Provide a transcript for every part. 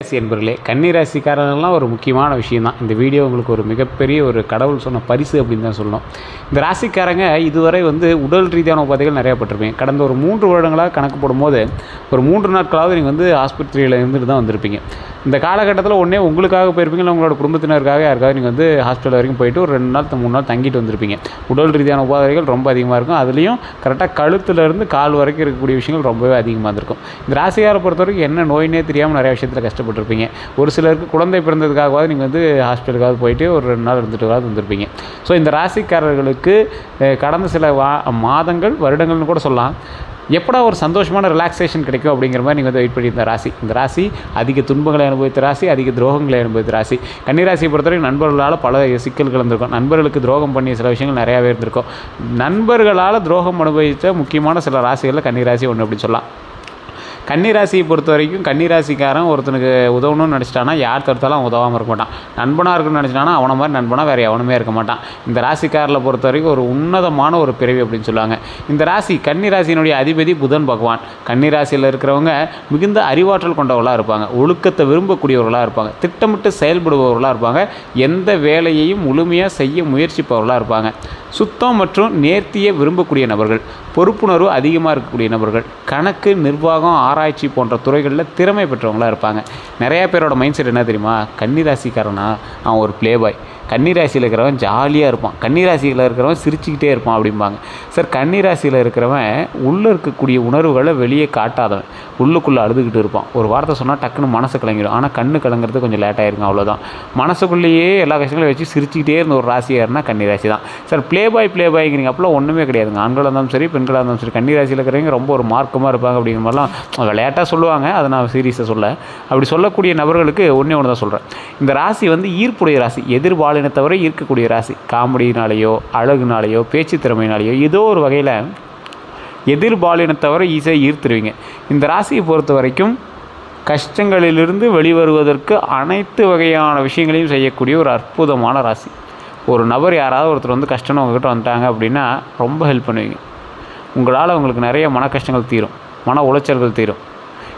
என்பர்களே, கன்னிராசிக்காரர்கள்லாம் ஒரு முக்கியமான விஷயம் தான். இந்த வீடியோ உங்களுக்கு ஒரு மிகப்பெரிய ஒரு கடவுள் சொன்ன பரிசு அப்படின்னு தான் சொல்லணும். இந்த ராசிக்காரங்க இதுவரை உடல் ரீதியான உபாதைகள் நிறையா பட்டிருப்பீங்க. கடந்த ஒரு 3 வருடங்களாக கணக்கு போடும்போது ஒரு 3 நாட்களாவது நீங்கள் ஆஸ்பத்திரியில் இருந்துட்டு தான் வந்திருப்பீங்க. இந்த காலகட்டத்தில் ஒன்றே உங்களுக்காக போயிருப்பீங்க, இல்லை உங்களோட குடும்பத்தினருக்காக யாருக்காவது நீங்கள் ஹாஸ்பிட்டல் வரைக்கும் போயிட்டு ஒரு 2 நாள் 3 நாள் தங்கிட்டு வந்திருப்பீங்க. உடல் ரீதியான உபாதைகள் ரொம்ப அதிகமாக இருக்கும். அதுலேயும் கரெக்டாக கழுத்துலேருந்து கால் வரைக்கும் இருக்கக்கூடிய விஷயங்கள் ரொம்பவே அதிகமாக இருந்திருக்கும். இந்த ராசியாரை பொறுத்த வரைக்கும் என்ன நோயினே தெரியாமல் நிறைய விஷயத்தில் கஷ்டப்பட்டுருப்பீங்க. ஒரு சிலருக்கு குழந்தை பிறந்ததுக்காகவாது நீங்கள் ஹாஸ்பிட்டலுக்காவது போயிட்டு ஒரு 2 நாள் இருந்துட்டுக்காவது வந்திருப்பீங்க. ஸோ இந்த ராசிக்காரர்களுக்கு கடந்த சில மாதங்கள் வருடங்கள்னு கூட சொல்லலாம், எப்படா ஒரு சந்தோஷமான ரிலாக்ஸேஷன் கிடைக்கும் அப்படிங்கிற மாதிரி நீங்கள் வெயிட் பண்ணியிருந்த ராசி. இந்த ராசி அதிக துன்பங்களை அனுபவித்த ராசி, அதிக துரோகங்களை அனுபவித்த ராசி. கன்னிராசியை பொறுத்தவரைக்கும் நண்பர்களால் பல சிக்கல்கள் இருந்திருக்கும். நண்பர்களுக்கு துரோகம் பண்ணிய சில விஷயங்கள் நிறையாவே இருந்திருக்கும். நண்பர்களால் துரோகம் அனுபவித்த முக்கியமான சில ராசிகளில் கன்னிராசி ஒன்று அப்படின்னு சொல்லலாம். கன்னிராசியை பொறுத்த வரைக்கும் கன்னிராசிக்காரன் ஒருத்தனுக்கு உதவணும்னு நினச்சிட்டானா யார் தடுத்தாலும் அவன் உதவாமல் இருக்க மாட்டான். நண்பனாக இருக்குன்னு நினச்சிட்டானா அவனை மாதிரி நண்பனாக வேறு எவனுமே இருக்க மாட்டான். இந்த ராசிக்காரில் பொறுத்த வரைக்கும் ஒரு உன்னதமான ஒரு பிறவி அப்படின்னு சொல்லுவாங்க. இந்த ராசி கன்னிராசியினுடைய அதிபதி புதன் பகவான். கன்னிராசியில் இருக்கிறவங்க மிகுந்த அறிவாற்றல் கொண்டவர்களாக இருப்பாங்க, ஒழுக்கத்தை விரும்பக்கூடியவர்களாக இருப்பாங்க, திட்டமிட்டு செயல்படுபவர்களாக இருப்பாங்க, எந்த வேலையையும் முழுமையாக செய்ய முயற்சிப்பவர்களாக இருப்பாங்க, சுத்தம் மற்றும் நேர்த்தியை விரும்பக்கூடிய நபர்கள், பொறுப்புணர்வு அதிகமாக இருக்கக்கூடிய நபர்கள், கணக்கு நிர்வாகம் ஆராய்ச்சி போன்ற துறைகளில் திறமை பெற்றவங்களாக இருப்பாங்க. நிறையா பேரோட மைண்ட் செட் என்ன தெரியுமா, கன்னிராசிக்காரனா அவன் ஒரு ப்ளே பாய், கன்னிராசியில் இருக்கிறவன் ஜாலியாக இருப்பான், கன்னிராசியில் இருக்கிறவன் சிரிச்சுக்கிட்டே இருப்பான் அப்படிம்பாங்க. சார், கன்னிராசியில் இருக்கிறவன் உள்ளே இருக்கக்கூடிய உணர்வுகளை வெளியே காட்டாதவன், உள்ளுக்குள்ளே அழுதுகிட்டு இருப்பான். ஒரு வார்த்தை சொன்னால் டக்குன்னு மனசு கலங்கிடும், ஆனால் கண்ணு கலங்கிறது கொஞ்சம் லேட்டாக இருக்கும், அவ்வளோதான். மனசுக்குள்ளேயே எல்லா கஷ்டங்களையும் வச்சு சிரிச்சுக்கிட்டே இருந்த ஒரு ராசியாக இருந்தால் கன்னிராசி தான். சார், ப்ளே பாய்ங்கிறீங்க, அப்போலாம் ஒன்றுமே கிடையாதுங்க. ஆண்களாக இருந்தாலும் சரி பெண்களாக இருந்தாலும் சரி, கன்னிராசியில் இருக்கிறவங்க ரொம்ப ஒரு மார்க்கமாக இருப்பாங்க அப்படிங்கிற மாதிரிலாம் விளையாட்டாக சொல்லுவாங்க. அதை நான் சீரியஸாக சொல்ல, அப்படி சொல்லக்கூடிய நபர்களுக்கு ஒன்று தான் சொல்கிறேன். இந்த ராசி ஈர்ப்புடைய ராசி, எதிர்பாலினத்தவரை ஈர்க்கக்கூடிய ராசி. காமெடினாலேயோ அழகுனாலேயோ பேச்சு திறமையினாலேயோ ஏதோ ஒரு வகையில் எதிர்பாலினத்தவரை ஈஸியாக ஈர்த்துருவீங்க. இந்த ராசியை பொறுத்த வரைக்கும் கஷ்டங்களிலிருந்து வெளிவருவதற்கு அனைத்து வகையான விஷயங்களையும் செய்யக்கூடிய ஒரு அற்புதமான ராசி. ஒரு நபர் யாராவது ஒருத்தர் கஷ்டம்னு உங்ககிட்ட வந்துட்டாங்க அப்படின்னா ரொம்ப ஹெல்ப் பண்ணுவீங்க. உங்களால் உங்களுக்கு நிறைய மன கஷ்டங்கள் தீரும், மன உளைச்சல்கள் தீரும்.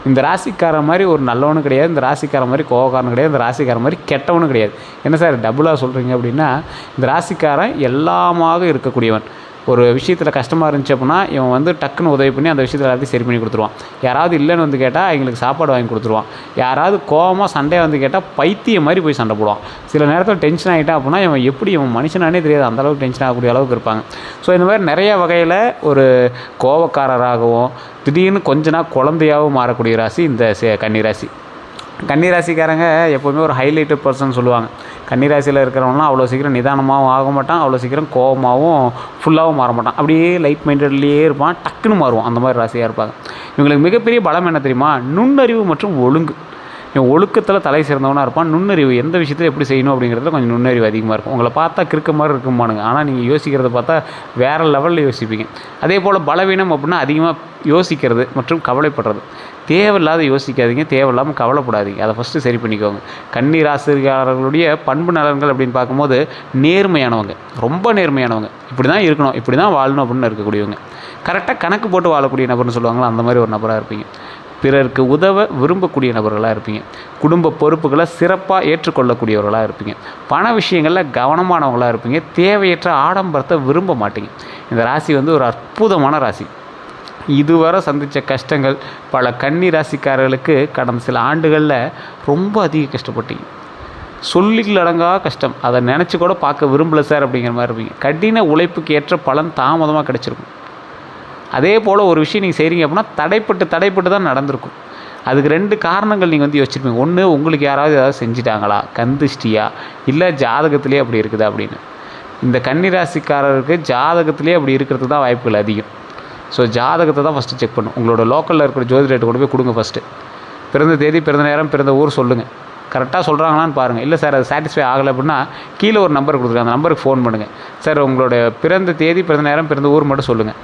இந்த ராசிக்காரன் மாதிரி ஒரு நல்லவனும் கிடையாது, இந்த ராசிக்காரன் மாதிரி கோவக்காரனும் கிடையாது, இந்த ராசிக்காரன் மாதிரி கெட்டவனும் கிடையாது. என்ன சார் டபுளாக சொல்கிறீங்க அப்படின்னா, இந்த ராசிக்காரன் எல்லாமாக இருக்கக்கூடியவன். ஒரு விஷயத்தில் கஷ்டமாக இருந்துச்சு அப்படின்னா இவன் டக்குன்னு உதவி பண்ணி அந்த விஷயத்தில் எல்லாத்தையும் சரி பண்ணி கொடுத்துருவான். யாராவது இல்லைன்னு கேட்டால் அவங்களுக்கு சாப்பாடு வாங்கி கொடுத்துருவான். யாராவது கோவமாக சண்டையை கேட்டால் பைத்தியம் மாதிரி போய் சண்டை போடுவான். சில நேரத்தில் டென்ஷன் ஆகிட்டான் அப்படின்னா இவன் மனுஷனானே தெரியாது, அந்தளவுக்கு டென்ஷன் ஆகக்கூடிய அளவுக்கு இருப்பாங்க. ஸோ இந்த மாதிரி நிறைய வகையில் ஒரு கோவக்காரராகவும் திடீர்னு கொஞ்ச நாள் குழந்தையாகவும் மாறக்கூடிய ராசி இந்த கன்னிராசி. கன்னிராசிக்காரங்க எப்போவுமே ஒரு ஹைலைட்டட் பர்சன் சொல்லுவாங்க. கன்னிராசியில் இருக்கிறவங்களாம் அவ்வளோ சீக்கிரம் நிதானமாகவும் ஆக மாட்டான், அவ்வளோ சீக்கிரம் கோபமாகவும் ஃபுல்லாகவும் மாற மாட்டான். அப்படியே லைட் மைண்டட்லேயே இருப்பான், டக்குன்னு மாறுவான். அந்த மாதிரி ராசியாக இருப்பாங்க. இவங்களுக்கு மிகப்பெரிய பலம் என்ன தெரியுமா, நுண்ணறிவு மற்றும் ஒழுங்கு. இவன் ஒழுக்கத்தில் தலை சிறந்தவனாக இருப்பான். நுண்ணறிவு, எந்த விஷயத்தில் எப்படி செய்யணும் அப்படிங்கிறதுல கொஞ்சம் நுண்ணறிவு அதிகமாக இருக்கும். உங்களை பார்த்தா கிறுக்க மாதிரி இருக்குமானுங்க, ஆனால் நீங்கள் யோசிக்கிறத பார்த்தா வேறு லெவலில் யோசிப்பீங்க. அதே போல் பலவீனம் அப்படின்னா அதிகமாக யோசிக்கிறது மற்றும் கவலைப்படுறது. தேவையில்லாத யோசிக்காதீங்க, தேவையில்லாமல் கவலைப்படாதீங்க. அதை ஃபஸ்ட்டு சரி பண்ணிக்கோங்க. கன்னிராசிக்காரர்களுடைய பண்பு நலன்கள் அப்படின்னு பார்க்கும்போது நேர்மையானவங்க, ரொம்ப நேர்மையானவங்க, இப்படி தான் இருக்கணும், இப்படி தான் வாழணும் அப்படின்னு இருக்கக்கூடியவங்க. கரெக்டாக கணக்கு போட்டு வாழக்கூடிய நபர்னு சொல்லுவாங்களா, அந்த மாதிரி ஒரு நபராக இருப்பீங்க. பிறருக்கு உதவ விரும்பக்கூடிய நபர்களாக இருப்பீங்க. குடும்ப பொறுப்புகளை சிறப்பாக ஏற்றுக்கொள்ளக்கூடியவர்களாக இருப்பீங்க. பண விஷயங்களில் கவனமானவங்களாக இருப்பீங்க. தேவையற்ற ஆடம்பரத்தை விரும்ப மாட்டீங்க. இந்த ராசி ஒரு அற்புதமான ராசி. இதுவரை சந்தித்த கஷ்டங்கள் பல கன்னி ராசிக்காரர்களுக்கு கடந்த சில ஆண்டுகளில் ரொம்ப அதிக கஷ்டப்பட்டீங்க. சொல்லில் அடங்கா கஷ்டம், அதை நினச்சி கூட பார்க்க விரும்பலை சார் அப்படிங்கிற மாதிரி இருப்பீங்க. கடின உழைப்புக்கு ஏற்ற பலன் தாமதமாக கிடச்சிருக்கும். அதே போல் ஒரு விஷயம் நீங்கள் செய்கிறீங்க அப்படின்னா தடைப்பட்டு தான் நடந்திருக்கும். அதுக்கு 2 காரணங்கள் நீங்கள் யோசிச்சிருப்பீங்க. ஒன்று, உங்களுக்கு யாராவது ஏதாவது செஞ்சிட்டாங்களா, கந்திஷ்டியா, இல்லை ஜாதகத்திலே அப்படி இருக்குதா அப்படின்னு. இந்த கன்னிராசிக்காரருக்கு ஜாதகத்திலே அப்படி இருக்கிறது தான் வாய்ப்புகள் அதிகம். ஸோ ஜாதகத்தை தான் ஃபஸ்ட்டு செக் பண்ணும். உங்களோட லோக்கலில் இருக்கிற ஜோதிடர்கிட்ட கொண்டு போய் கொடுங்க. ஃபஸ்ட்டு பிறந்த தேதி, பிறந்த நேரம், பிறந்த ஊர் சொல்லுங்கள். கரெக்டாக சொல்கிறாங்களான்னு பாருங்கள். இல்லை சார் அது சாட்டிஸ்ஃபை ஆகலை அப்படின்னா கீழே ஒரு நம்பர் கொடுத்துருங்க, அந்த நம்பருக்கு ஃபோன் பண்ணுங்கள். சார் உங்களோட பிறந்த தேதி, பிறந்த நேரம், பிறந்த ஊர் மட்டும் சொல்லுங்கள்.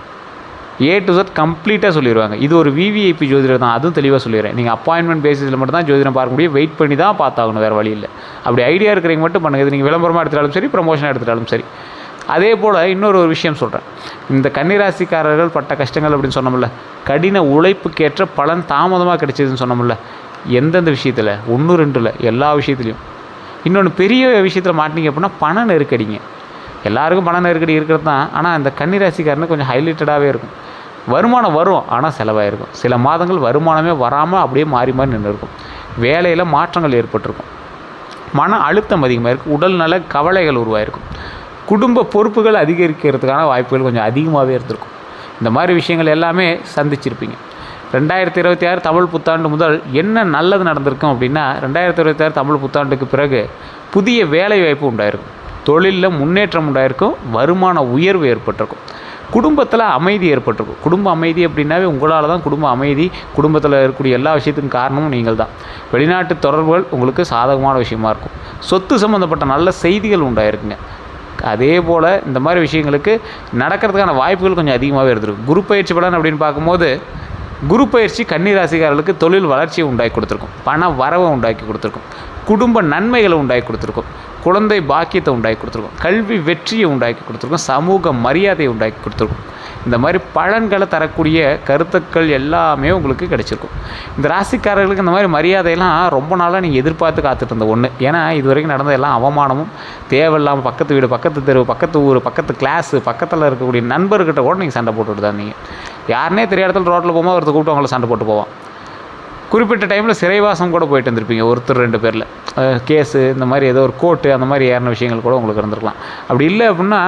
A to Z கம்ப்ளீட்டாக சொல்லிடுவாங்க. இது ஒரு VVIP ஜோதிடர் தான், அதுவும் தெளிவாக சொல்லிடுறேன். நீங்கள் அப்பாயின்மெண்ட் பேசிஸில் மட்டும் தான் ஜோதிடம் பார்க்க முடியும். வெயிட் பண்ணி தான் பார்த்தாகணும், வேறு வழி இல்லை. அப்படி ஐடியா இருக்கிறவங்க மட்டும் பண்ணுங்கள். இது நீங்கள் விளம்பரமாக எடுத்துட்டாலும் சரி, ப்ரமோஷனாக எடுத்துட்டாலும் சரி. அதே போல் இன்னொரு விஷயம் சொல்கிறேன். இந்த கன்னிராசிக்காரர்கள் பட்ட கஷ்டங்கள் அப்படின்னு சொன்னோம்ல, கடின உழைப்புக்கேற்ற பலன் தாமதமாக கிடைச்சதுன்னு சொன்னோம்ல, எந்தெந்த விஷயத்தில் 1 2 இல்லை, எல்லா விஷயத்துலையும். இன்னொன்று பெரிய விஷயத்தில் மாட்டினீங்க அப்படின்னா பண நெருக்கடிங்க. எல்லாருக்கும் பண நெருக்கடி இருக்கிறது தான். ஆனால் அந்த கன்னிராசிக்காரனுக்கு கொஞ்சம் ஹைலைட்டடாகவே இருக்கும். வருமானம் வரும், ஆனால் செலவாயிருக்கும். சில மாதங்கள் வருமானமே வராமல் அப்படியே மாறி மாறி நின்று இருக்கும். வேலையில் மாற்றங்கள் ஏற்பட்டிருக்கும். மன அழுத்தம் அதிகமாக இருக்கும். உடல்நல கவலைகள் உருவாயிருக்கும். குடும்ப பொறுப்புகள் அதிகரிக்கிறதுக்கான வாய்ப்புகள் கொஞ்சம் அதிகமாகவே இருந்திருக்கும். இந்த மாதிரி விஷயங்கள் எல்லாமே சந்திச்சிருப்பீங்க. 2026 தமிழ் புத்தாண்டு முதல் என்ன நல்லது நடந்திருக்கும் அப்படின்னா, 2026 தமிழ் புத்தாண்டுக்கு பிறகு புதிய வேலை வாய்ப்பு உண்டாயிருக்கும். தொழிலில் முன்னேற்றம் உண்டாயிருக்கும். வருமான உயர்வு ஏற்பட்டிருக்கும். குடும்பத்தில் அமைதி ஏற்பட்டிருக்கும். குடும்ப அமைதி அப்படின்னாவே உங்களால் தான் குடும்ப அமைதி, குடும்பத்தில் இருக்கக்கூடிய எல்லா விஷயத்துக்கும் காரணமும் நீங்கள் தான். வெளிநாட்டு தொடர்புகள் உங்களுக்கு சாதகமான விஷயமா இருக்கும். சொத்து சம்மந்தப்பட்ட நல்ல செய்திகள் உண்டாயிருக்குங்க. அதே போல் இந்த மாதிரி விஷயங்களுக்கு நடக்கிறதுக்கான வாய்ப்புகள் கொஞ்சம் அதிகமாகவே இருந்திருக்கும். குரு பயிற்சி பலன் அப்படின்னு பார்க்கும்போது, குரு பயிற்சி கன்னிராசிக்காரர்களுக்கு தொழில் வளர்ச்சியை உண்டாக்கி கொடுத்துருக்கும். பண வரவை உண்டாக்கி கொடுத்துருக்கும். குடும்ப நன்மைகளை உண்டாக்கி கொடுத்துருக்கும். குழந்தை பாக்கியத்தை உண்டாக்கி கொடுத்துருக்கும். கல்வி வெற்றியை உண்டாக்கி கொடுத்துருக்கும். சமூக மரியாதையை உண்டாக்கி கொடுத்துருக்கும். இந்த மாதிரி பலன்களை தரக்கூடிய கருத்துக்கள் எல்லாமே உங்களுக்கு கிடைச்சிருக்கும். இந்த ராசிக்காரர்களுக்கு இந்த மாதிரி மரியாதையெல்லாம் ரொம்ப நாளாக நீங்கள் எதிர்பார்த்து காத்துட்டு இருந்த ஒன்று. ஏன்னா இது வரைக்கும் நடந்த எல்லாம் அவமானமும் தேவையில்லாமல் பக்கத்து வீடு, பக்கத்து தெரு, பக்கத்து ஊர், பக்கத்து கிளாஸு, பக்கத்தில் இருக்கக்கூடிய நண்பர்கிட்ட கூட நீங்கள் சண்டை போட்டுட்டு தான் நீங்கள். யாருனே தெரியாத இடத்துல ரோட்டில் போகும்போது ஒருத்தர் கூப்பிட்டு அவங்கள சண்டை போட்டு போவான். குறிப்பிட்ட டைமில் சிறைவாசம் கூட போயிட்டு வந்திருப்பீங்க. ஒருத்தர் 2 பேரில் கேஸு, இந்த மாதிரி ஏதோ ஒரு கோர்ட்டு, அந்த மாதிரி ஏறின விஷயங்கள் கூட உங்களுக்கு இருந்திருக்கலாம். அப்படி இல்லை அப்படின்னா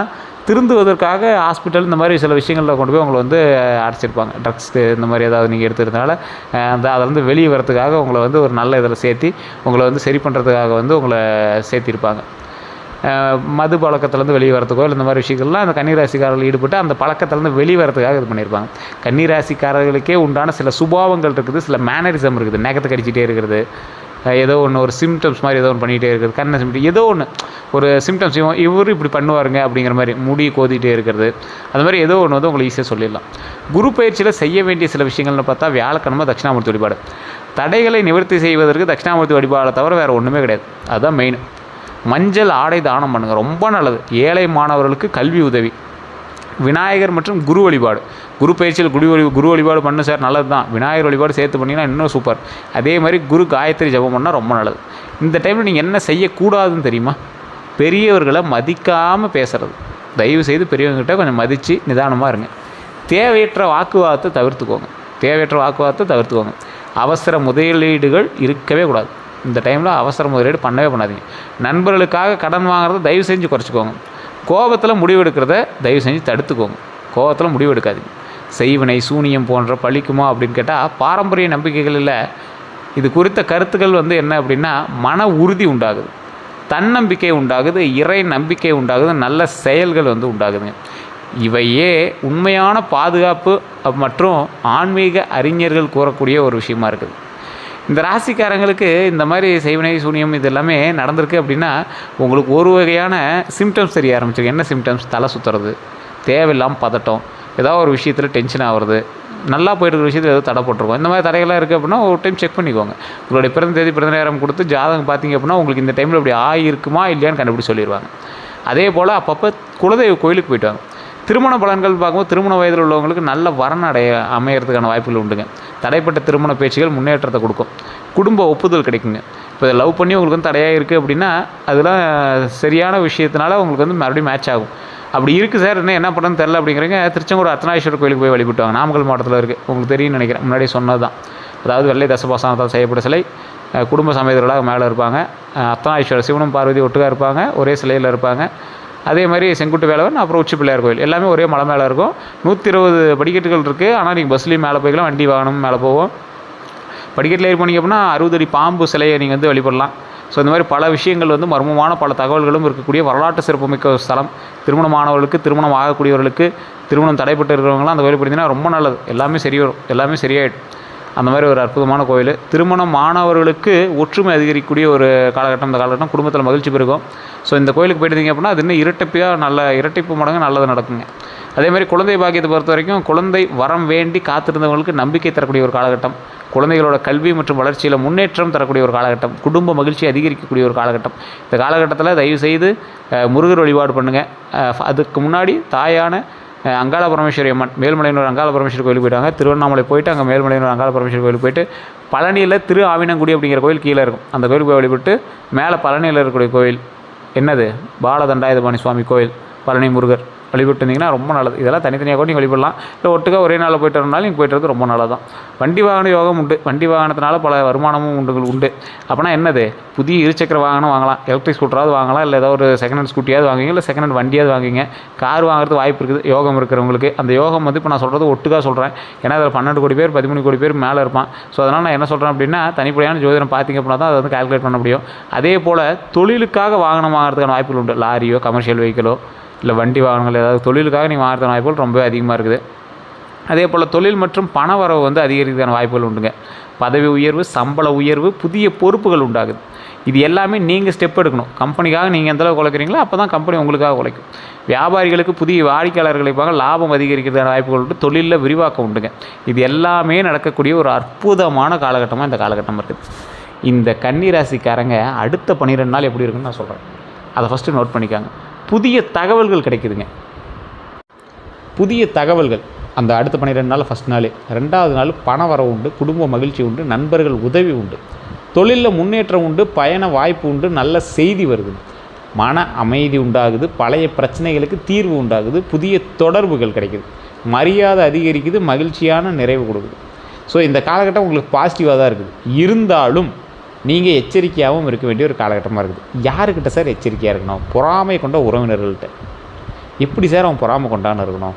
திருந்துவதற்காக ஹாஸ்பிட்டல் இந்த மாதிரி சில விஷயங்களில் கொண்டு போய் உங்களை வந்து அடைச்சிருப்பாங்க. ட்ரக்ஸு இந்த மாதிரி ஏதாவது நீங்கள் எடுத்துக்கிறதுனால அதிலேருந்து வெளியே வரதுக்காக உங்களை வந்து ஒரு நல்ல இதில் சேர்த்தி உங்களை வந்து சரி பண்ணுறதுக்காக வந்து உங்களை சேர்த்திருப்பாங்க. மது பழக்கத்துலேருந்து வெளியே வரத்துக்கோ இல்லை இந்த மாதிரி விஷயங்கள்லாம் அந்த கன்னிராசிக்காரர்கள் ஈடுபட்டு அந்த பழக்கத்துலேருந்து வெளியே வரதுக்காக இது பண்ணியிருப்பாங்க. கன்னிராசிக்காரர்களுக்கே உண்டான சில சுபாவங்கள் இருக்குது, சில மேனரிசம் இருக்குது. நகத்தை கடிச்சிட்டே இருக்கிறது, ஏதோ ஒன்று ஒரு சிம்டம்ஸ் மாதிரி ஏதோ ஒன்று பண்ணிகிட்டே இருக்கிறது, கண்ணை சிம்டம் ஏதோ ஒன்று ஒரு சிம்டம்ஸ் இவர் இப்படி பண்ணுவாருங்க அப்படிங்கிற மாதிரி முடி கோதிகிட்டே இருக்கிறது, அது மாதிரி ஏதோ ஒன்று வந்து உங்களுக்கு ஈஸியாக சொல்லிடலாம். குரு பயிற்சியில் செய்ய வேண்டிய சில விஷயங்கள்னு பார்த்தா வியாழக்கிழமை தட்சிணாமூர்த்தி வழிபாடு. தடைகளை நிவர்த்தி செய்வதற்கு தட்சிணாமூர்த்தி வழிபாடை தவிர வேறு ஒன்றுமே கிடையாது. அதுதான் மெயின். மஞ்சள் ஆடை தானம் பண்ணுங்கள், ரொம்ப நல்லது. ஏழை மாணவர்களுக்கு கல்வி உதவி. விநாயகர் மற்றும் குரு வழிபாடு. குரு பயிற்சியில் குரு வழிபாடு பண்ணு சார், நல்லது தான். விநாயகர் வழிபாடு சேர்த்து பண்ணிங்கன்னா இன்னும் சூப்பர். அதே மாதிரி குரு காயத்ரி ஜபம் பண்ணால் ரொம்ப நல்லது. இந்த டைமில் நீங்கள் என்ன செய்யக்கூடாதுன்னு தெரியுமா? பெரியவர்களை மதிக்காமல் பேசுகிறது. தயவுசெய்து பெரியவங்ககிட்ட கொஞ்சம் மதித்து நிதானமாக இருங்க. தேவையற்ற வாக்குவாதத்தை தவிர்த்துக்கோங்க. அவசர முதலீடுகள் இருக்கவே கூடாது. இந்த டைமில் அவசர முதலீடு பண்ணவே பண்ணாதீங்க. நண்பர்களுக்காக கடன் வாங்குறத தயவு செஞ்சு குறைச்சிக்கோங்க. கோபத்தில் முடிவெடுக்கிறத தயவு செஞ்சு தடுத்துக்கோங்க. கோபத்தில் முடிவெடுக்காதீங்க. செய்வினை சூனியம் போன்ற பழிக்குமா அப்படின்னு கேட்டால் பாரம்பரிய நம்பிக்கைகளில் இது குறித்த கருத்துக்கள் வந்து என்ன அப்படின்னா, மன உறுதி உண்டாகுது, தன்னம்பிக்கை உண்டாகுது, இறை நம்பிக்கை உண்டாகுது, நல்ல செயல்கள் வந்து உண்டாகுதுங்க. இவையே உண்மையான பாதுகாப்பு மற்றும் ஆன்மீக அறிஞர்கள் கூறக்கூடிய ஒரு விஷயமா இருக்குது. இந்த ராசிக்காரங்களுக்கு இந்த மாதிரி செய்வினை சூனியம் இது எல்லாமே நடந்திருக்கு அப்படின்னா உங்களுக்கு ஒரு வகையான சிம்டம்ஸ் தெரிய ஆரம்பிச்சிருக்கு. என்ன சிம்டம்ஸ்? தலை சுற்றுறது, தேவையில்லாமல் பதட்டம், ஏதாவது ஒரு விஷயத்தில் டென்ஷன் ஆகிறது, நல்லா போய்ட்டு விஷயத்தில் ஏதோ தடை போட்டிருக்கோம். இந்த மாதிரி தடைகளாக இருக்குது அப்படின்னா ஒரு டைம் செக் பண்ணிக்கோங்க. உங்களுடைய பிறந்த தேதி பிறந்த நேரம் கொடுத்து ஜாதகம் பார்த்தீங்க அப்படின்னா உங்களுக்கு இந்த டைமில் இப்படி ஆகிருக்குமா இல்லையான்னு கண்டுபிடிச்சி சொல்லிடுவாங்க. அதே போல் அப்பப்போ குலதெய்வ கோயிலுக்கு போய்ட்டு வாங்க. திருமண பலன்கள் பார்க்கும்போது திருமண வயதில் உள்ளவங்களுக்கு நல்ல வரன் அமையறதுக்கான வாய்ப்புகள் உண்டுங்க. தடைப்பட்ட திருமண பேச்சுகள் முன்னேற்றத்தை கொடுக்கும். குடும்ப ஒப்புதல் கிடைக்குங்க. இப்போ இதை லவ் பண்ணி உங்களுக்கு வந்து தடையாக இருக்குது அப்படின்னா அதெல்லாம் சரியான விஷயத்தினால உங்களுக்கு வந்து மறுபடியும் மேட்ச் ஆகும். அப்படி இருக்குது சார், என்ன பண்ணுறதுன்னு தெரில அப்படிங்கிறீங்க, திருச்செங்கோடு அர்த்தநாரீஸ்வரர் கோயிலுக்கு போய் வழிபட்டுவாங்க. நாமக்கல் மாவட்டத்தில் இருக்குது, உங்களுக்கு தெரியும்னு நினைக்கிறேன். முன்னாடியே சொன்னது தான். அதாவது வெள்ளை தசபாசனத்தால் செய்யப்பட்ட சிலை, குடும்ப சமேதர்களாக மேலே இருப்பாங்க. அர்த்தநாரீஸ்வரர் சிவனும் பார்வதி ஒட்டுக்காக இருப்பாங்க, ஒரே சிலையில் இருப்பாங்க. அதே மாதிரி செங்குட்டு வேலவன், அப்புறம் உச்சி பிள்ளையார் கோயில் எல்லாமே ஒரே மலை மேலே இருக்கும். 120 படிக்கட்டுகள் இருக்குது. ஆனால் நீங்கள் பஸ்லேயும் மேலே போய்க்கலாம், வண்டி வாகனம் மேலே போவோம். படிக்கட்டில் ஏறி போனீங்க அப்படின்னா 60 அடி பாம்பு சிலையை நீங்கள் வந்து வழிபடலாம். ஸோ இந்த மாதிரி பல விஷயங்கள் வந்து மர்மமான பல தகவல்களும் இருக்கக்கூடிய வரலாற்று சிறப்புமிக்க ஒரு ஸ்தலம். திருமணமானவர்களுக்கு, திருமணம் ஆகக்கூடியவர்களுக்கு, திருமணம் தடைப்பட்டு இருக்கிறவங்களாம் அந்த கோயில் போயிருந்தீங்கன்னா ரொம்ப நல்லது. எல்லாமே சரி வரும், எல்லாமே சரியாயிடும். அந்த மாதிரி ஒரு அற்புதமான கோயில். திருமணம் மாணவர்களுக்கு ஒற்றுமை அதிகரிக்கக்கூடிய ஒரு காலகட்டம். இந்த காலகட்டம் குடும்பத்தில் மகிழ்ச்சி பெருகும். ஸோ இந்த கோயிலுக்கு போயிட்டீங்க அப்படின்னா அது இன்னும் இரட்டிப்பு மடங்கு நல்லது நடக்குங்க. அதே மாதிரி குழந்தை பாக்கியத்தை பொறுத்த வரைக்கும் குழந்தை வரம் வேண்டி காத்திருந்தவங்களுக்கு நம்பிக்கை தரக்கூடிய ஒரு காலகட்டம். குழந்தைகளோட கல்வி மற்றும் வளர்ச்சியில் முன்னேற்றம் தரக்கூடிய ஒரு காலகட்டம். குடும்ப மகிழ்ச்சி அதிகரிக்கக்கூடிய ஒரு காலகட்டம். இந்த காலகட்டத்தில் தயவுசெய்து முருகர் வழிபாடு பண்ணுங்கள். அதுக்கு முன்னாடி தாயான அங்காள பரமேஸ்வரி அம்மன் மேல்மலையனூர் அங்காள பரமேஸ்வரி கோயிலுக்கு போயிட்டாங்க. திருவண்ணாமலை போயிட்டு அங்கே மேல்மலையனூர் அங்காள பரமேஸ்வரி கோயிலுக்கு போயிட்டு பழனியில் திரு ஆவினங்குடி அப்படிங்கிற கோயில் கீழே இருக்கும். அந்த கோயிலுக்கு போய் வழிபட்டு மேலே பழனியில் இருக்கக்கூடிய கோயில் என்னது பாலதண்டாயுதபாணி சுவாமி கோயில், பழனி முருகர் வழிபட்டு இருந்தீங்கன்னா ரொம்ப நல்லது. இதெல்லாம் தனித்தனியாக கூட நீங்கள் வழிபடலாம். இல்லை ஒட்டுக்காக ஒரே நாளில் போய்ட்டு வரனாலும் நீங்கள் போய்ட்டு வரது ரொம்ப நல்லது தான். வண்டி வாகன யோகம் உண்டு. வண்டி வாகனத்தினால பல வருமானமும் உண்டு. அப்போனா என்னது, புதிய இருசக்கர வாகனம் வாங்கலாம், எலக்ட்ரிக் ஸ்கூட்டராவது வாங்கலாம், இல்லை ஏதாவது ஒரு செகண்ட் ஹேண்ட் ஸ்கூட்டியாவது வாங்குவீங்க, இல்லை செகண்ட் ஹேண்ட் வண்டியாவது வாங்குவீங்க. கார் வாங்குறது வாய்ப்பு இருக்குது யோகம் இருக்கிறவங்களுக்கு. அந்த யோகம் வந்து இப்போ நான் சொல்கிறது ஒட்டுக்காக சொல்கிறேன். ஏன்னா அதில் 12 கோடி பேர் 13 கோடி பேர் மேலே இருப்பான். ஸோ அதனால் நான் என்ன சொல்கிறேன் அப்படின்னா, தனிப்படையான ஜோதிடம் பார்த்திங்க அப்படின்னா தான் அதை வந்து கால்குலேட் பண்ண முடியும். அதே போல் தொழிலுக்காக வாகனம் வாங்குறதுக்கான வாய்ப்புகள் உண்டு. லாரியோ கமர்ஷியல் வெஹிக்கிளோ இல்லை வண்டி வாகனங்கள் ஏதாவது தொழிலுக்காக நீங்கள் வாங்குறதுக்கான வாய்ப்புகள் ரொம்ப அதிகமாக இருக்குது. அதே போல் தொழில் மற்றும் பண வரவு வந்து அதிகரிக்கிறதுக்கான வாய்ப்புகள் உண்டுங்க. பதவி உயர்வு, சம்பள உயர்வு, புதிய பொறுப்புகள் உண்டாகுது. இது எல்லாமே நீங்கள் ஸ்டெப் எடுக்கணும். கம்பெனிக்காக நீங்கள் எந்தளவுக்கு உழைக்கிறீங்களோ அப்போ தான் கம்பெனி உங்களுக்காக உழைக்கும். வியாபாரிகளுக்கு புதிய வாடிக்கையாளர்களை பார்க்க லாபம் அதிகரிக்கிறதுக்கான வாய்ப்புகள் உண்டு. தொழிலில் விரிவாக்கம் உண்டுங்க. இது எல்லாமே நடக்கக்கூடிய ஒரு அற்புதமான காலகட்டமாக இந்த காலகட்டம் இருக்குது. இந்த கன்னிராசிக்காரங்க அடுத்த 12 நாள் எப்படி இருக்குன்னு நான் சொல்கிறேன். அதை ஃபஸ்ட்டு நோட் பண்ணிக்காங்க. புதிய தகவல்கள் கிடைக்குதுங்க. புதிய தகவல்கள் அந்த அடுத்த 12 நாள் ஃபஸ்ட் நாள். 2வது நாள் பண வரவு உண்டு, குடும்ப மகிழ்ச்சி உண்டு, நண்பர்கள் உதவி உண்டு, தொழிலில் முன்னேற்றம் உண்டு, பயண வாய்ப்பு உண்டு, நல்ல செய்தி வருது, மன அமைதி உண்டாகுது, பழைய பிரச்சனைகளுக்கு தீர்வு உண்டாகுது, புதிய தொடர்புகள் கிடைக்குது, மரியாதை அதிகரிக்குது, மகிழ்ச்சியான நிறைவு கொடுக்குது. ஸோ இந்த காலகட்டம் உங்களுக்கு பாசிட்டிவாக தான் இருக்குது. இருந்தாலும் நீங்கள் எச்சரிக்கையாகவும் இருக்க வேண்டிய ஒரு காலகட்டமாக இருக்குது. யாருக்கிட்ட சார் எச்சரிக்கையாக இருக்கணும்? பொறாமை கொண்ட உறவினர்கள்ட்ட. எப்படி சார் அவன் பொறாமை கொண்டான்னு இருக்கணும்?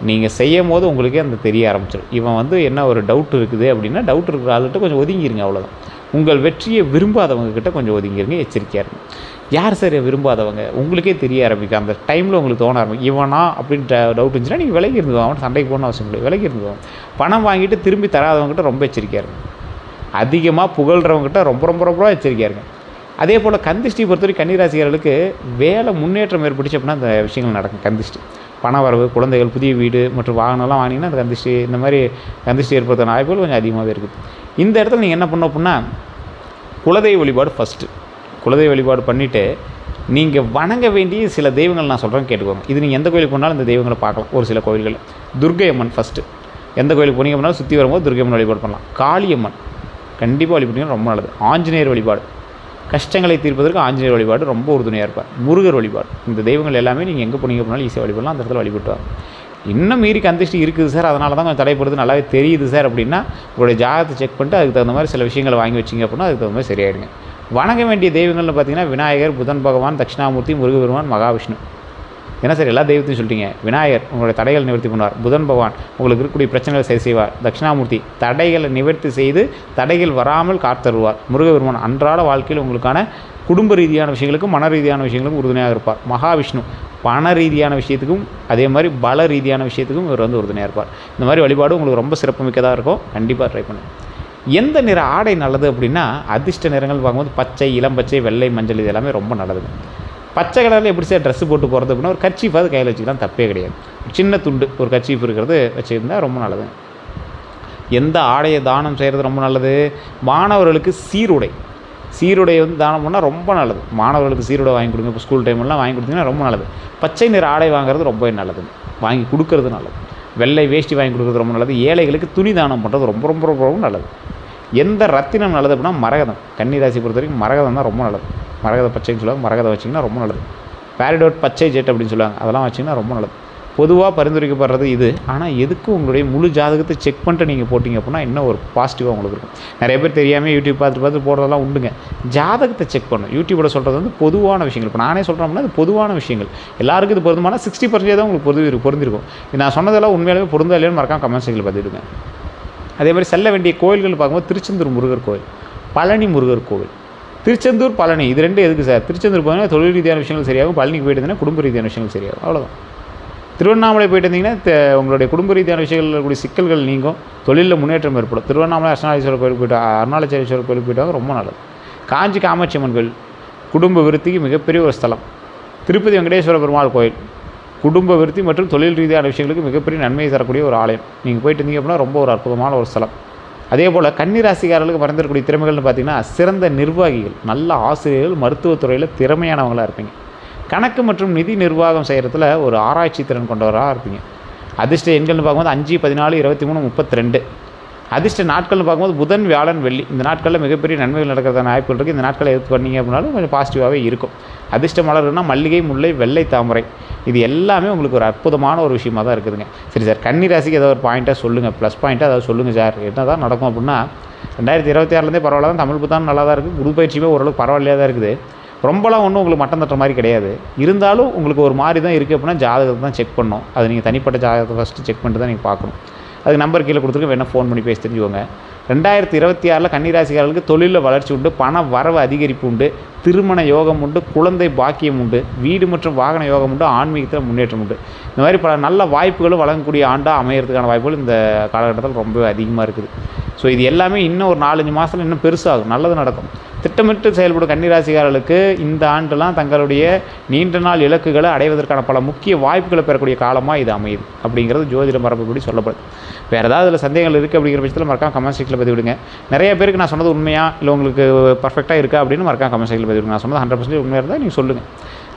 நீங்கள் செய்யும் போது உங்களுக்கே அந்த தெரிய ஆரம்பிச்சிடும். இவன் வந்து என்ன ஒரு டவுட் இருக்குது அப்படின்னா, டவுட் இருக்கிற ஆளுகிட்ட கொஞ்சம் ஒதுங்கிருங்க, அவ்வளோதான். உங்கள் வெற்றியை விரும்பாதவங்கக்கிட்ட கொஞ்சம் ஒதுங்கிருங்க, எச்சரிக்கையாக இருக்கும். யார் சார் விரும்பாதவங்க? உங்களுக்கே தெரிய ஆரம்பிக்கும். அந்த டைமில் உங்களுக்கு தோண ஆரம்பிக்கும், இவனா அப்படின்ற டவுட் இருந்துச்சுன்னா நீங்கள் விலகி இருந்துவோம். அவன் சண்டைக்கு போகணும்னு அவசியம் இல்லை, விலகி இருந்துவோம். பணம் வாங்கிட்டு திரும்பி தராதவங்ககிட்ட ரொம்ப எச்சரிக்கையாக இருக்கும். அதிகமாக புகழ்கிறவங்ககிட்ட ரொம்ப ரொம்ப ரொம்ப எச்சரிக்கையாக இருங்க. அதே போல் கந்திஷ்டி பொறுத்தவரை கன்னிராசிகளுக்கு வேலை முன்னேற்றம் ஏற்பட்டுச்சு அப்படின்னா அந்த விஷயங்கள் நடக்கும். கந்திஷ்டி, பண வரவு, குழந்தைகள், புதிய வீடு மற்றும் வாகனம்லாம் வாங்கினீங்கன்னா அந்த கந்திஷ்டி, இந்த மாதிரி கந்திஷ்டி ஏற்படுத்துகிற வாய்ப்புகள் கொஞ்சம் அதிகமாகவே இருக்குது. இந்த இடத்துல நீங்கள் என்ன பண்ணணும் அப்படின்னா, குலதெய்வ வழிபாடு ஃபஸ்ட்டு. குலதெய்வ வழிபாடு பண்ணிவிட்டு நீங்கள் வணங்க வேண்டிய சில தெய்வங்கள் நான் சொல்கிறேன், கேட்டுக்கோங்க. இது நீங்கள் எந்த கோயிலுக்கு போனாலும் இந்த தெய்வங்களை பார்க்கலாம். ஒரு சில கோயில்கள் துர்க்கை அம்மன் ஃபஸ்ட்டு. எந்த கோயிலுக்கு போனீங்க அப்படின்னா சுற்றி வரும்போது துர்க்கை அம்மன் வழிபாடு பண்ணலாம். காளியம்மன் கண்டிப்பாக வழிபட்டிங்கன்னா ரொம்ப நல்லது. ஆஞ்சநேயர் வழிபாடு, கஷ்டங்களை தீர்ப்பதற்கு ஆஞ்சநேயர் வழிபாடு ரொம்ப உறுதுணையாக இருப்பார். முருகர் வழிபாடு, இந்த தெய்வங்கள் எல்லாமே நீங்கள் எங்கே போனீங்க அப்படின்னாலும் ஈஸியாக வழிபடலாம். அந்த இடத்துல வழிபட்டுவாங்க. இன்னும் மீறி கந்திஷ்டி இருக்குது சார், அதனால தான் கொஞ்சம் தடைப்படுது, நல்லாவே தெரியுது சார் அப்படின்னா உங்களுடைய ஜாதகத்தை செக் பண்ணிட்டு அதுக்கு தகுந்த மாதிரி சில விஷயங்களை வாங்கி வச்சிங்க அப்படின்னா அதுக்கு தகுந்த மாதிரி சரியாயிடுங்க. வணங்க வேண்டிய தெய்வங்கள்னு பார்த்தீங்கன்னா விநாயகர், புதன் பகவான், தட்சிணாமூர்த்தி, முருகபெருமான், மகாவிஷ்ணு. ஏன்னா சார் எல்லா தெய்வத்தையும் சொல்லிட்டீங்க. விநாயகர் உங்களுடைய தடைகளை நிவர்த்தி பண்ணுவார். புதன் பகவான் உங்களுக்கு இருக்கக்கூடிய பிரச்சனைகளை சரி செய்வார். தட்சிணாமூர்த்தி தடைகளை நிவர்த்தி செய்து தடைகள் வராமல் காத்தருவார். முருகபெருமான் அன்றாட வாழ்க்கையில் உங்களுக்கான குடும்ப ரீதியான விஷயங்களுக்கும் மன ரீதியான விஷயங்களுக்கும் உறுதுணையாக இருப்பார். மகாவிஷ்ணு பண ரீதியான விஷயத்துக்கும் அதே மாதிரி பல ரீதியான விஷயத்துக்கும் இவர் வந்து உறுதுணையாக இருப்பார். இந்த மாதிரி வழிபாடு உங்களுக்கு ரொம்ப சிறப்புமிக்கதாக இருக்கும். கண்டிப்பாக ட்ரை பண்ணுங்கள். எந்த நிற ஆடை நல்லது அப்படின்னா, அதிர்ஷ்ட நிறங்கள் பார்க்கும்போது பச்சை, இளம் பச்சை, வெள்ளை, மஞ்சள் இது எல்லாமே ரொம்ப நல்லதுங்க. பச்சை கலரில் எப்படி சார் ட்ரெஸ்ஸு போட்டு போகிறது அப்படின்னா, ஒரு கர்ச்சீஃபாவது கையில் வச்சுக்கலாம், தப்பே கிடையாது. சின்ன துண்டு ஒரு கர்ச்சீஃப் இருக்கிறது வச்சுருந்தால் ரொம்ப நல்லது. எந்த ஆடையை தானம் செய்கிறது ரொம்ப நல்லது? மாணவர்களுக்கு சீருடை வந்து தானம் பண்ணால் ரொம்ப நல்லது. மாணவர்களுக்கு சீருடை வாங்கி கொடுங்க. இப்போ ஸ்கூல் டைம்லாம் வாங்கி கொடுத்தீங்கன்னா ரொம்ப நல்லது. பச்சை நிற ஆடை வாங்குறது ரொம்ப நல்லது, வாங்கி கொடுக்கறது நல்லது. வெள்ளை வேஷ்டி வாங்கி கொடுக்குறது ரொம்ப நல்லது. ஏழைகளுக்கு துணி தானம் பண்ணுறது ரொம்ப ரொம்ப ரொம்ப நல்லது. எந்த ரத்தினம் நல்லது அப்படின்னா மரகதம். கன்னிராசி பொறுத்த வரைக்கும் மரகதம் தான் ரொம்ப நல்லது. மரகத பச்சைன்னு சொல்லுவாங்க, மரகதம் வச்சிங்கன்னா ரொம்ப நல்லது. பேரிடோட் பச்சை ஜெட் அப்படின்னு சொல்லுவாங்க, அதெல்லாம் வச்சிங்கன்னா ரொம்ப நல்லது. பொதுவாக பரிந்துரைக்கப்படுறது இது. ஆனால் எதுக்கு உங்களுடைய முழு ஜாதகத்தை செக் பண்ணிட்டு நீங்கள் போட்டிங்க அப்படின்னா இன்னும் ஒரு பாசிட்டிவாக உங்களுக்கு இருக்கும். நிறைய பேர் தெரியாமல் யூடியூப் பார்த்து போடுறதெல்லாம் உண்டுங்க. ஜாதகத்தை செக் பண்ணணும். யூடியூப்பில் சொல்கிறது வந்து பொதுவான விஷயங்கள். இப்போ நானே சொல்கிறேன் அப்படின்னா அது பொதுவான விஷயங்கள். எல்லாருக்கும் இது பொருந்துமான 60% தான் உங்களுக்கு பொருந்திருக்கும். நான் சொன்னதெல்லாம் உண்மையாலுமே பொருந்தா இல்லைன்னு மறக்காம கமெண்ட் செக்ஷனில் பார்த்துடுங்க. அதே மாதிரி செல்ல வேண்டிய கோயில்கள் பார்க்கும்போது திருச்செந்தூர் முருகர் கோயில், பழனி முருகர் கோவில். திருச்செந்தூர், பழனி இது ரெண்டு எதுக்கு சார்? திருச்செந்தூர் போனீங்கன்னா தொழில் ரீதியான விஷயங்கள் சரியாகும். பழனிக்கு போயிட்டு இருந்தீங்கன்னா குடும்ப ரீதியான விஷயங்கள் சரியாகும். அவ்வளோதான். திருவண்ணாமலை போயிட்டு இருந்தீங்கன்னா உங்களுடைய குடும்ப ரீதியான விஷயங்கள் கூடிய சிக்கல்கள் நீங்கும், தொழிலில் முன்னேற்றம் ஏற்படும். திருவண்ணாமலை அருணாச்சலேஸ்வரர் கோயிலுக்கு போய்ட்டு அருணாச்சலேஸ்வரர் கோயிலுக்கு போய்ட்டாங்க ரொம்ப நல்லது. காஞ்சி காமாட்சி அம்மன் கோயில் குடும்ப விருத்திக்கு மிகப்பெரிய ஒரு ஸ்தலம். திருப்பதி வெங்கடேஸ்வர பெருமாள் கோயில் குடும்ப விருத்தி மற்றும் தொழில் ரீதியான விஷயங்களுக்கு மிகப்பெரிய நன்மையை தரக்கூடிய ஒரு ஆலயம். நீங்கள் போயிட்டு இருந்தீங்க அப்படின்னா ரொம்ப ஒரு அற்புதமான ஒரு ஸ்தலம். அதே போல் கன்னிராசிக்காரர்களுக்கு பரிந்துரைக்கக்கூடிய திறமைகள்னு பார்த்தீங்கன்னா சிறந்த நிர்வாகிகள், நல்ல ஆசிரியர்கள், மருத்துவத்துறையில் திறமையானவங்களாக இருப்பீங்க. கணக்கு மற்றும் நிதி நிர்வாகம் செய்கிறதுல ஒரு ஆராய்ச்சி திறன் கொண்டவராக இருப்பீங்க. அதிர்ஷ்ட எண்கள்னு பார்க்கும்போது 5, 14, 23, 32. அதிர்ஷ்ட நாட்கள்னு பார்க்கும்போது புதன், வியாழன், வெள்ளி. இந்த நாட்களில் மிகப்பெரிய நன்மைகள் நடக்கிறதான வாய்ப்புகள் இருக்குது. இந்த நாட்களை எடுத்து பண்ணீங்க அப்படின்னாலும் கொஞ்சம் பாசிட்டிவாகவே இருக்கும். அதிர்ஷ்ட மலர்னா மல்லிகை, முல்லை, வெள்ளை தாமரை. இது எல்லாமே உங்களுக்கு ஒரு அற்புதமான ஒரு விஷயமாக தான் இருக்குதுங்க. சரி சார், கன்னி ராசிக்கு ஏதாவது ஒரு பாயிண்ட்டாக சொல்லுங்கள், ப்ளஸ் பாயிண்ட்டாக ஏதாவது சொல்லுங்கள் சார். என்ன தான் நடக்கும் அப்படின்னா 2026லேருந்தே பரவாயில்ல தான், தமிழ் புத்தாண்டு நல்லா தான் இருக்குது, குரு பயிற்சியுமே ஓரளவுக்கு பரவாயில்லையாக தான் இருக்குது. ரொம்பலாம் ஒன்றும் உங்களுக்கு மட்டம் தட்டுற மாதிரி கிடையாது. இருந்தாலும் உங்களுக்கு ஒரு மாதிரி தான் இருக்குது அப்படின்னா ஜாதகத்தை தான் செக் பண்ணணும். அது நீங்கள் தனிப்பட்ட ஜாதகத்தை ஃபஸ்ட்டு செக் பண்ணிட்டு தான் நீங்கள் பார்க்கணும். அதுக்கு நம்பர் கீழே கொடுத்துருக்க, வேணால் ஃபோன் பண்ணி பேசி தெரிஞ்சுக்கோங்க. 2026 கன்னிராசிக்காரர்களுக்கு தொழிலில் வளர்ச்சி உண்டு, பண வரவு அதிகரிப்பு உண்டு, திருமண யோகம் உண்டு, குழந்தை பாக்கியம் உண்டு, வீடு மற்றும் வாகன யோகம் உண்டு, ஆன்மீகத்தில் முன்னேற்றம் உண்டு. இந்த மாதிரி பல நல்ல வாய்ப்புகளும் வழங்கக்கூடிய ஆண்டாக அமையறதுக்கான வாய்ப்புகள் இந்த காலகட்டத்தில் ரொம்பவே அதிகமாக இருக்குது. ஸோ இது எல்லாமே இன்னும் ஒரு 4-5 மாதத்தில் இன்னும் பெருசாகும், நல்லது நடக்கும். திட்டமிட்டு செயல்படும் கன்னிராசிக்காரர்களுக்கு இந்த ஆண்டுலாம் தங்களுடைய நீண்ட நாள் இலக்குகளை அடைவதற்கான பல முக்கிய வாய்ப்புகளை பெறக்கூடிய காலமாக இது அமையுது அப்படிங்கிறது ஜோதிட மரபுப்படி சொல்லப்படுது. வேறு ஏதாவது அதில் சந்தேகங்கள் இருக்குது அப்படிங்கிற பட்சத்தில் மறக்காம கமெண்ட் செக்ஷனில் பதிவிடுங்க. நிறைய பேருக்கு நான் சொன்னது உண்மையா இல்லை உங்களுக்கு பர்ஃபெக்டாக இருக்கா அப்படின்னு மறக்காம கமெண்ட் செக்ஷனில் பதிவிடுங்க. நான் சொன்னது 100% உண்மையாக இருந்தால் நீங்கள் சொல்லுங்கள்.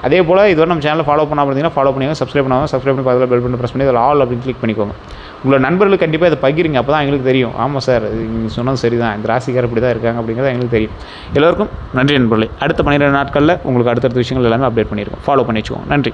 அதே போல் இதுவரை நம்ம சேனலை ஃபாலோ பண்ணாமல் இருந்தீங்கன்னா ஃபாலோ பண்ணிக்கோங்க, சப்ஸ்கிரைப் பண்ணி பதில் பெல் பண்ணி ப்ரெஸ் பண்ணி அதில் ஆல் அப்படின்னு கிளிக் பண்ணிக்கோங்க. உங்களோட நண்பர்களுக்கு கண்டிப்பாக இதை பகிருங்க, அப்போ தான் எங்களுக்கு தெரியும். ஆமாம் சார், நீங்கள் சொன்னது சரி தான், இந்த ராசிக்கார் இப்படி தான் இருக்காங்க அப்படிங்கிறது எங்களுக்கு தெரியும். எல்லோருக்கும் நன்றி நண்பர்களே. அடுத்த 12 நாட்களில் உங்களுக்கு அடுத்தடுத்த விஷயங்கள் எல்லாமே அப்டேட் பண்ணியிருக்கோம். ஃபாலோ பண்ணி வச்சுக்கோங்க. நன்றி.